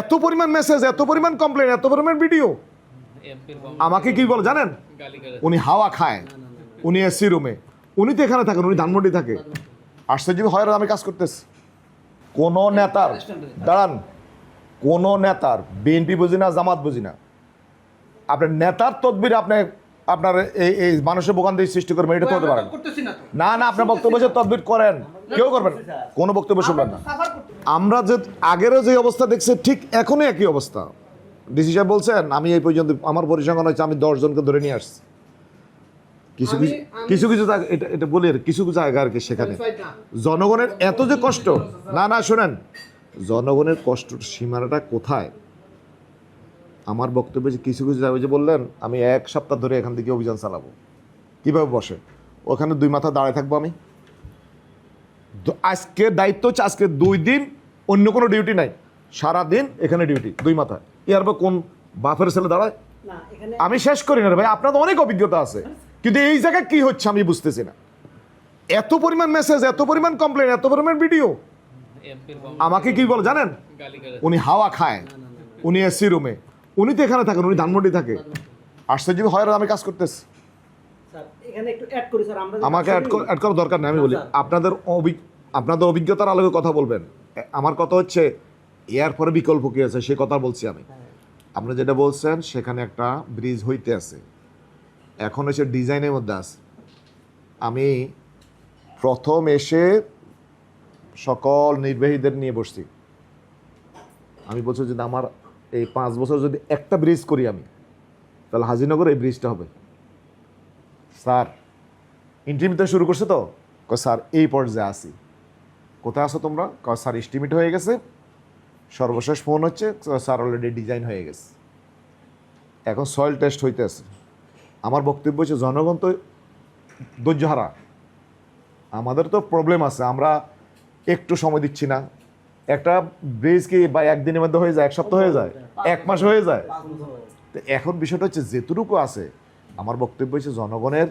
এত পরিমাণ মেসেজ, এত পরিমাণ কমপ্লেন, এত পরিমাণ ভিডিও। আমাকে কি বলে জানেন? উনি হাওয়া খায়, উনি এসি রুমে, উনি তো এখানে থাকেন, উনি ধানমন্ডি থাকে। আশ্চর্য হয় আমি কাজ করতেছি। কোন নেতার দাঁড়ান, কোন নেতার বিএনপি বুঝি না, জামাত বুঝি না, আপনার নেতার তদবির আপনি আপনার এই মানুষের বোকান দিয়ে সৃষ্টি করবেন, এটা তো হতে পারেন না। না, আপনার বক্তব্য যে তদবির করেন, কেউ করবেন, কোনো বক্তব্য শুনবেন না। আমরা যে আগেরও যে অবস্থা দেখছি ঠিক এখনই একই অবস্থা। ডিসি সাহেব বলছেন আমি এই পর্যন্ত আমার পরিসংখ্যান হচ্ছে আমি 10 জনকে ধরে নিয়ে আসছি। কিছু এটা বলি কিছু জায়গা আর কি, সেখানে জনগণের এত যে কষ্ট, না শোনেন, জনগণের কষ্টের সীমানাটা কোথায়? আমার বক্তব্যে যে কিছু জায়গায় যে বললেন আমি 1 সপ্তাহ ধরে এখান থেকে অভিযান চালাবো, কিভাবে বসে ওখানে 2 মাথা দাঁড়ায় থাকবো আমি? আজকে দায়িত্ব হচ্ছে আজকে 2 দিন অন্য কোনো ডিউটি নাই, সারাদিন এখানে ডিউটি 2 মাথা। এর পর কোন বাফের ছেলে দাঁড়ায়? আমি শেষ করি না ভাই, আপনার অনেক অভিজ্ঞতা আছে, কিন্তু এই জায়গায় কি হচ্ছে আমি বুঝতেছি না। এত পরিমাণ মেসেজ, এত পরিমাণ কমপ্লেন, এত পরিমাণ ভিডিও। আমাকে কি বলে জানেন? উনি হাওয়া খায়, উনি এসি রুমে, উনি তো এখানে থাকেন, উনি ধানমন্ডি থাকে। আশ্চর্য হয় আমি কাজ করতেছি। আমাকে অ্যাড করার দরকার নেই। আমি বলি আপনাদের অভিজ্ঞতার আলোকে কথা বলবেন। আমার কথা হচ্ছে এর পরে বিকল্প কি আছে সে কথা বলছি আমি। আপনারা যেটা বলছেন সেখানে একটা ব্রিজ হইতে আছে, এখন হচ্ছে ডিজাইনের মধ্যে আছে। আমি প্রথম এসে সকল নির্বাহীদের নিয়ে বসছি, আমি বলছি যদি আমার এই 5 বছর যদি একটা ব্রিজ করি আমি, তাহলে হাজিনগর এই ব্রিজটা হবে। স্যার ইন্টিমেট শুরু করছে তো, স্যার এই পর্যায়ে আসি। কোথায় আসো তোমরা? স্যার এস্টিমেট হয়ে গেছে, সর্বশেষ ফোন হচ্ছে স্যার অলরেডি ডিজাইন হয়ে গেছে, এখন সয়েল টেস্ট হইতে আছে। আমার বক্তব্য হচ্ছে জনগণ তো ধৈর্যহারা, আমাদের তো প্রবলেম আছে, আমরা একটু সময় দিচ্ছি না। একটা ব্রিজ কি বা একদিনের মধ্যে হয়ে যায়, 1 সপ্তাহ হয়ে যায়, 1 মাস হয়ে যায়। তো এখন বিষয়টা হচ্ছে যেটুকু আছে, আমার বক্তব্য হচ্ছে জনগণের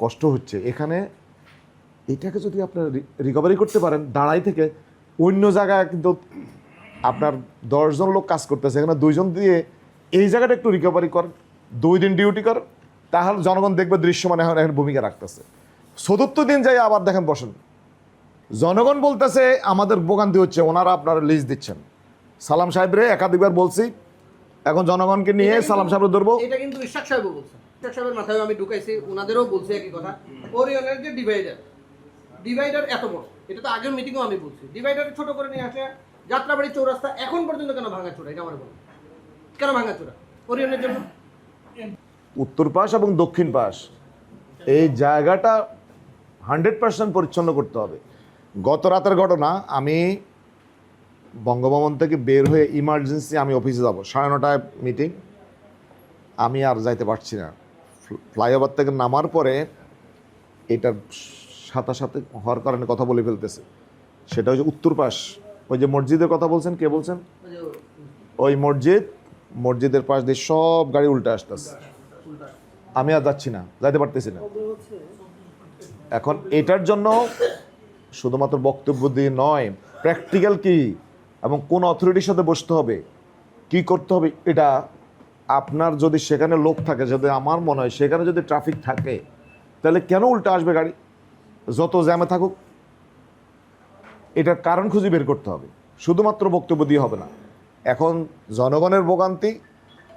কষ্ট হচ্ছে এখানে, এটাকে যদি আপনার রিকভারি করতে পারেন দাঁড়াই থেকে, অন্য জায়গায় কিন্তু আপনার 10 জন লোক কাজ করতেছে, এখানে 2 জন দিয়ে এই জায়গাটা একটু রিকভারি করেন, 2 দিন ডিউটি করেন, তাহলে জনগণ দেখবে দৃশ্যমান এখন ভূমিকা রাখতেছে। 74 দিন যাই আবার দেখেন বসেন, জনগণ বলতেছে আমাদের ভোগান্তি হচ্ছে, ওনারা আপনারা লিস্ট দিচ্ছেন। সালাম সাহেবরে একাধিকবার বলছি, এখন জনগণকে নিয়ে সালাম সাহেব ধরবো। এটা কিন্তু ইশাক সাহেবও বলছেন, ইশাক সাহেবের মাথায় আমি ঢুকাইছি, ওনাদেরও বলছি একই কথা। ওরিয়নের যে ডিভাইডার এত বড়, এটা তো আগের মিটিংও আমি বলছি, ডিভাইডার ছোট করে নিয়ে আসে যাত্রাবাড়ি চৌরাস্তা এখন পর্যন্ত কেন ভাঙাচোরা? এটা আমার বলো, কেন ভাঙাচোরা ওরিয়নের জন্য? উত্তর পাশ এবং দক্ষিণ পাশ এই জায়গাটা 100% পরিচ্ছন্ন করতে হবে। গত রাতের ঘটনা, আমি বঙ্গভবন থেকে বের হয়ে ইমার্জেন্সি আমি অফিসে যাব, 9:30টায় মিটিং, আমি আর যাইতে পারছি না। ফ্লাইওভার থেকে নামার পরে এটার সাথে হওয়ার কারণে কথা বলে ফেলতেছে, সেটা হচ্ছে উত্তর পাশ। ওই যে মসজিদের কথা বলছেন, কে বলছেন? ওই মসজিদের পাশ দিয়ে সব গাড়ি উল্টে আসতেছে, আমি আর যাচ্ছি না, যাইতে পারতেছি না। এখন এটার জন্য শুধুমাত্র বক্তব্য দিয়ে নয়, প্র্যাকটিক্যাল কি এবং কোন অথরিটির সাথে বসতে হবে, কি করতে হবে, এটা আপনার যদি সেখানে লোক থাকে, যদি আমার মনে হয় সেখানে যদি ট্রাফিক থাকে, তাহলে কেন উল্টে আসবে গাড়ি? যত জ্যামে থাকুক, এটার কারণ খুঁজে বের করতে হবে, শুধুমাত্র বক্তব্য দিয়ে হবে না। এখন জনগণের ভোগান্তি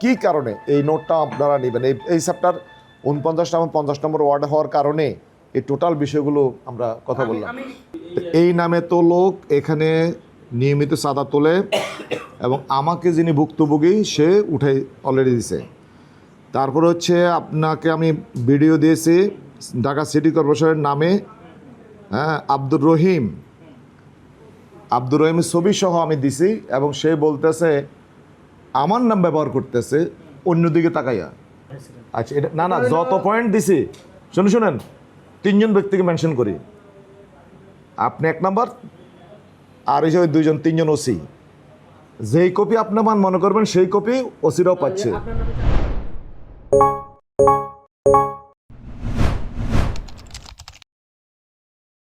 কি কারণে, এই নোটটা আপনারা নেবেন। এই চ্যাপ্টার 49 এবং 50 নম্বর ওয়ার্ড হওয়ার কারণে এই টোটাল বিষয়গুলো আমরা কথা বললাম। এই নামে তো লোক এখানে নিয়মিত চাঁদা তোলে, এবং আমাকে যিনি ভুক্তভোগী সে উঠাই অলরেডি দিছে। তারপর হচ্ছে আপনাকে আমি ভিডিও দিয়েছি ঢাকা সিটি কর্পোরেশনের নামে, হ্যাঁ, আব্দুর রহিমের ছবি সহ আমি দিছি, এবং সে বলতেছে আমার নাম ব্যবহার করতেছে অন্যদিকে তাকাইয়া। আচ্ছা, এটা না যত পয়েন্ট দিছি শুনেন 3 জন ব্যক্তিকে মেনশন করি, আপনি 1 নাম্বার, আর এই যে 3 জন ওসি, যেই কপি আপনার মনে করবেন সেই কপি ওসিরাও পাচ্ছে।